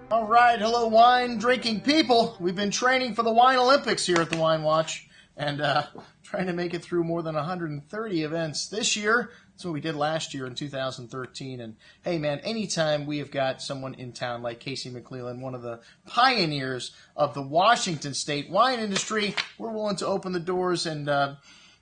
All right, hello, wine drinking people. We've been training for the Wine Olympics here at the Wine Watch, and trying to make it through more than 130 events this year. That's what we did last year in 2013. And hey, man, anytime we have got someone in town like Casey McClellan, one of the pioneers of the Washington State wine industry, we're willing to open the doors and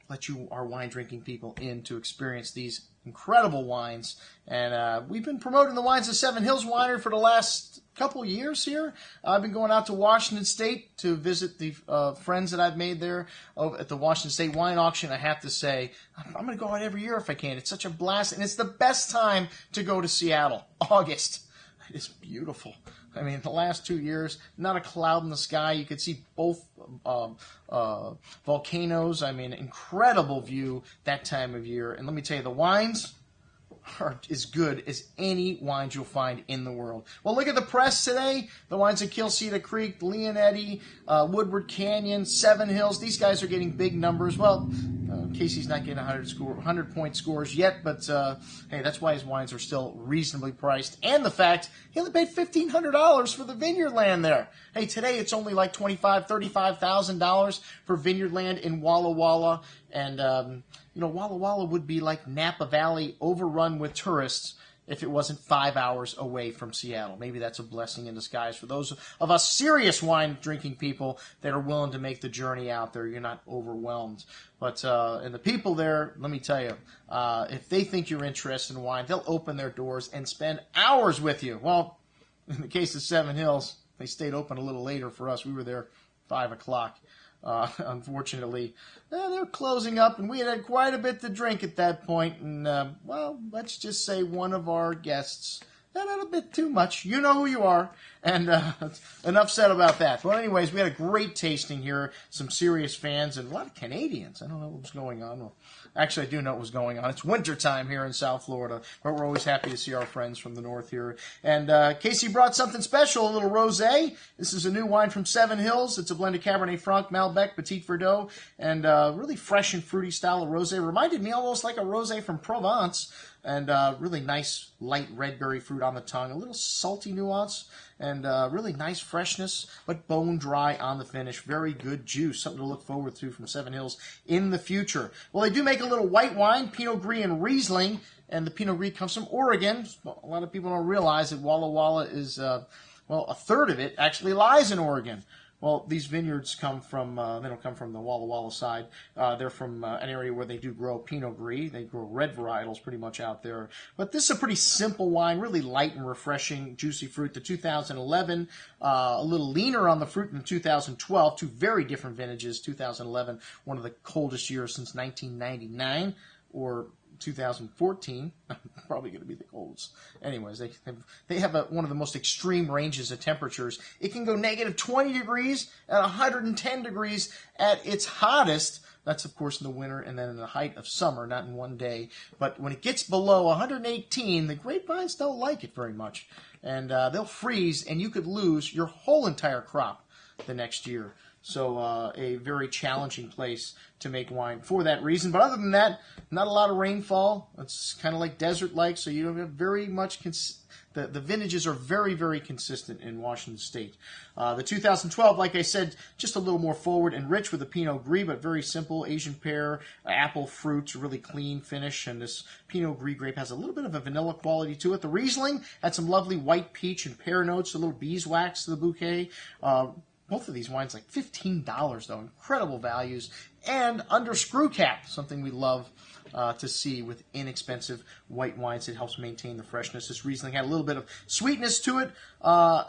let you, our wine drinking people, in to experience these incredible wines. And we've been promoting the wines of Seven Hills Winery for the last couple years here. I've been going out to Washington State to visit the friends that I've made there at the Washington State Wine Auction. I have to say, I'm going to go out every year if I can. It's such a blast, and it's the best time to go to Seattle, August. It's beautiful. I mean, the last 2 years, not a cloud in the sky. You could see both volcanoes. I mean, incredible view that time of year. And let me tell you, the wines are as good as any wines you'll find in the world. Well, look at the press today. The wines at Kilseda Creek, Leonetti, Woodward Canyon, Seven Hills. These guys are getting big numbers. Well, Casey's not getting 100-point scores yet, but hey, that's why his wines are still reasonably priced. And the fact he only paid $1,500 for the vineyard land there. Hey, today it's only like $25,000, $35,000 for vineyard land in Walla Walla. And, you know, Walla Walla would be like Napa Valley overrun with tourists if it wasn't 5 hours away from Seattle. Maybe that's a blessing in disguise for those of us serious wine-drinking people that are willing to make the journey out there. You're not overwhelmed. But and the people there, let me tell you, if they think you're interested in wine, they'll open their doors and spend hours with you. Well, in the case of Seven Hills, they stayed open a little later for us. We were there 5 o'clock. Unfortunately, they're closing up, and we had quite a bit to drink at that point. And, well, let's just say one of our guests had a bit too much. You know who you are. And enough said about that. But anyways, we had a great tasting here. Some serious fans and a lot of Canadians. I don't know what was going on. Well, actually, I do know what was going on. It's wintertime here in South Florida, but we're always happy to see our friends from the north here. And Casey brought something special, a little rosé. This is a new wine from Seven Hills. It's a blend of Cabernet Franc, Malbec, Petit Verdot, and really fresh and fruity style of rosé. Reminded me almost like a rosé from Provence. And really nice light red berry fruit on the tongue, a little salty nuance, and really nice freshness, but bone dry on the finish. Very good juice, something to look forward to from Seven Hills in the future. Well, they do make a little white wine, Pinot Gris and Riesling, and the Pinot Gris comes from Oregon. A lot of people don't realize that Walla Walla is, well, a third of it actually lies in Oregon. Well, these vineyards come from, they don't come from the Walla Walla side. They're from an area where they do grow Pinot Gris. They grow red varietals pretty much out there. But this is a pretty simple wine, really light and refreshing, juicy fruit. The 2011, a little leaner on the fruit than 2012. Two very different vintages. 2011, one of the coldest years since 1999, or 2014, probably going to be the coldest. Anyways, they have one of the most extreme ranges of temperatures. It can go negative 20 degrees and 110 degrees at its hottest. That's, of course, in the winter and then in the height of summer, not in one day. But when it gets below 118, the grapevines don't like it very much. And they'll freeze, and you could lose your whole entire crop the next year. So a very challenging place to make wine for that reason. But other than that, not a lot of rainfall. It's kind of like desert-like, so you don't have very much... The vintages are very, very consistent in Washington State. The 2012, like I said, just a little more forward and rich with the Pinot Gris, but very simple. Asian pear, apple fruits, really clean finish. And this Pinot Gris grape has a little bit of a vanilla quality to it. The Riesling had some lovely white peach and pear notes, a little beeswax to the bouquet. Both of these wines like $15, though. Incredible values. And under screw cap, something we love to see with inexpensive white wines. It helps maintain the freshness. This Riesling had a little bit of sweetness to it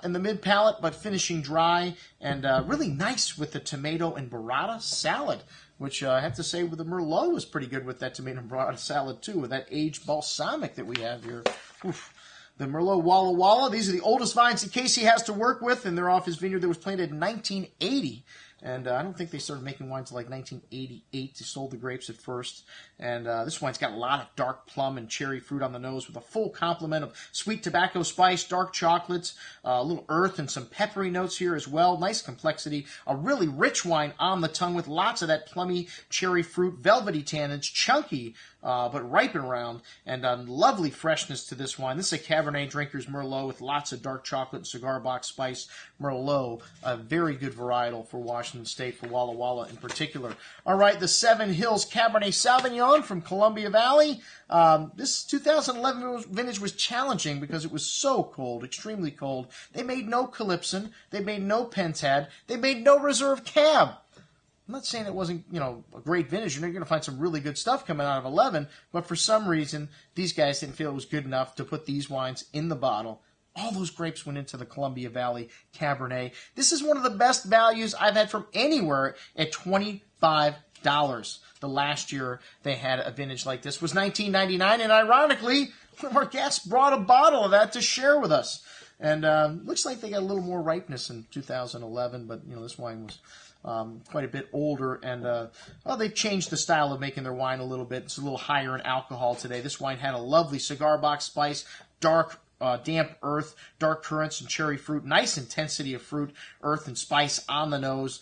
in the mid-palate, but finishing dry. And really nice with the tomato and burrata salad, which I have to say with the Merlot was pretty good with that tomato and burrata salad, too, with that aged balsamic that we have here. Oof. The Merlot Walla Walla, these are the oldest vines that Casey has to work with, and they're off his vineyard that was planted in 1980. And I don't think they started making wines until like 1988. They sold the grapes at first. And this wine's got a lot of dark plum and cherry fruit on the nose with a full complement of sweet tobacco spice, dark chocolates, a little earth, and some peppery notes here as well. Nice complexity. A really rich wine on the tongue with lots of that plummy cherry fruit, velvety tannins, chunky, but ripe and round, and lovely freshness to this wine. This is a Cabernet Drinker's Merlot with lots of dark chocolate and cigar box spice. Merlot, a very good varietal for Washington State, for Walla Walla in particular. All right, the Seven Hills Cabernet Sauvignon from Columbia Valley. This 2011 vintage was challenging because it was so cold, extremely cold. They made no Calypsin. They made no Pentad. They made no Reserve Cab. I'm not saying it wasn't, a great vintage. You're going to find some really good stuff coming out of 11, but for some reason, these guys didn't feel it was good enough to put these wines in the bottle. All those grapes went into the Columbia Valley Cabernet. This is one of the best values I've had from anywhere at $25. The last year they had a vintage like this was $19.99, and ironically, one of our guests brought a bottle of that to share with us. And looks like they got a little more ripeness in 2011, but this wine was quite a bit older, and they've changed the style of making their wine a little bit. It's a little higher in alcohol today. This wine had a lovely cigar box spice, dark damp earth, dark currants, and cherry fruit. Nice intensity of fruit, earth, and spice on the nose.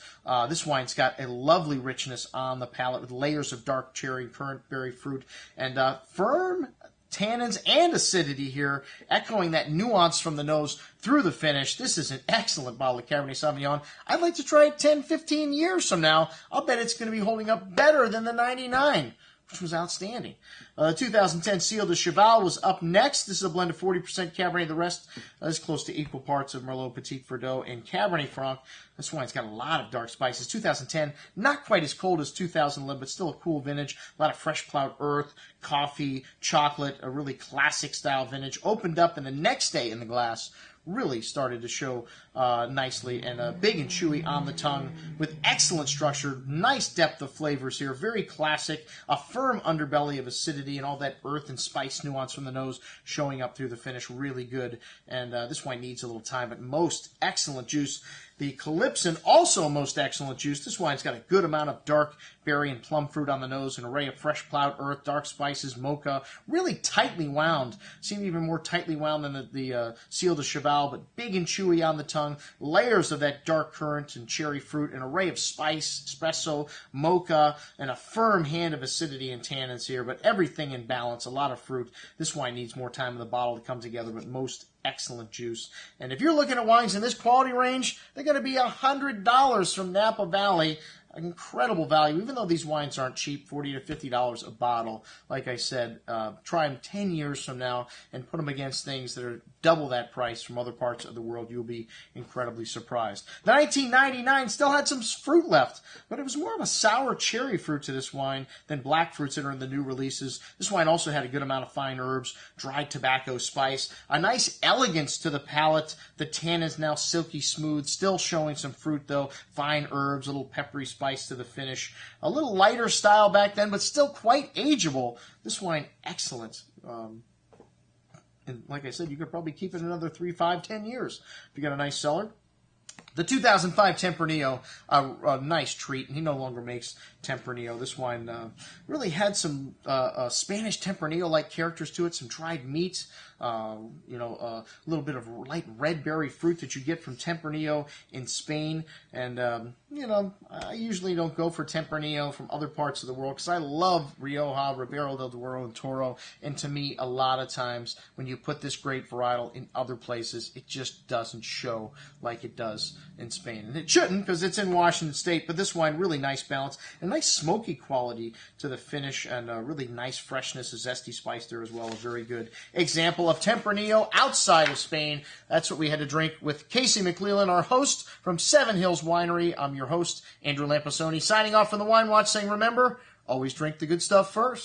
This wine's got a lovely richness on the palate with layers of dark cherry, currant berry fruit, and firm tannins and acidity here, echoing that nuance from the nose through the finish. This is an excellent bottle of Cabernet Sauvignon. I'd like to try it 10, 15 years from now. I'll bet it's going to be holding up better than the 99, which was outstanding. 2010 Seal de Cheval was up next. This is a blend of 40% Cabernet. The rest is close to equal parts of Merlot, Petit Verdot, and Cabernet Franc. This wine's got a lot of dark spices. 2010, not quite as cold as 2011, but still a cool vintage. A lot of fresh plowed earth, coffee, chocolate, a really classic style vintage. Opened up, and the next day in the glass really started to show nicely, and big and chewy on the tongue with excellent structure, nice depth of flavors here, very classic, a firm underbelly of acidity and all that earth and spice nuance from the nose showing up through the finish, really good. And this wine needs a little time, but most excellent juice. The Calypsin, also most excellent juice. This wine's got a good amount of dark berry and plum fruit on the nose, an array of fresh plowed earth, dark spices, mocha, really tightly wound. Seemed even more tightly wound than the Seal de Cheval, but big and chewy on the tongue. Layers of that dark currant and cherry fruit, an array of spice, espresso, mocha, and a firm hand of acidity and tannins here, but everything in balance, a lot of fruit. This wine needs more time in the bottle to come together, but most excellent juice. And if you're looking at wines in this quality range, they're going to be $100 from Napa Valley. An incredible value, even though these wines aren't cheap, $40 to $50 a bottle. Like I said, try them 10 years from now and put them against things that are double that price from other parts of the world. You'll be incredibly surprised. The 1999 still had some fruit left, but it was more of a sour cherry fruit to this wine than black fruits that are in the new releases. This wine also had a good amount of fine herbs, dried tobacco spice, a nice elegance to the palate. The tan is now silky smooth, still showing some fruit though, fine herbs, a little peppery spice to the finish. A little lighter style back then, but still quite ageable. This wine, excellent. And like I said, you could probably keep it another 3, 5, 10 years if you got a nice cellar. The 2005 Tempranillo, a nice treat, and he no longer makes Tempranillo. This wine really had some Spanish Tempranillo-like characters to it, some dried meat, a little bit of light red berry fruit that you get from Tempranillo in Spain. And, I usually don't go for Tempranillo from other parts of the world because I love Rioja, Ribera del Duero, and Toro. And to me, a lot of times when you put this great varietal in other places, it just doesn't show like it does in Spain. And it shouldn't because it's in Washington State, but this wine, really nice balance, a nice smoky quality to the finish, and a really nice freshness, a zesty spice there as well. A very good example of Tempranillo outside of Spain. That's what we had to drink with Casey McClellan, our host from Seven Hills Winery. I'm your host, Andrew Lamposoni, signing off from the Wine Watch, saying remember, always drink the good stuff first.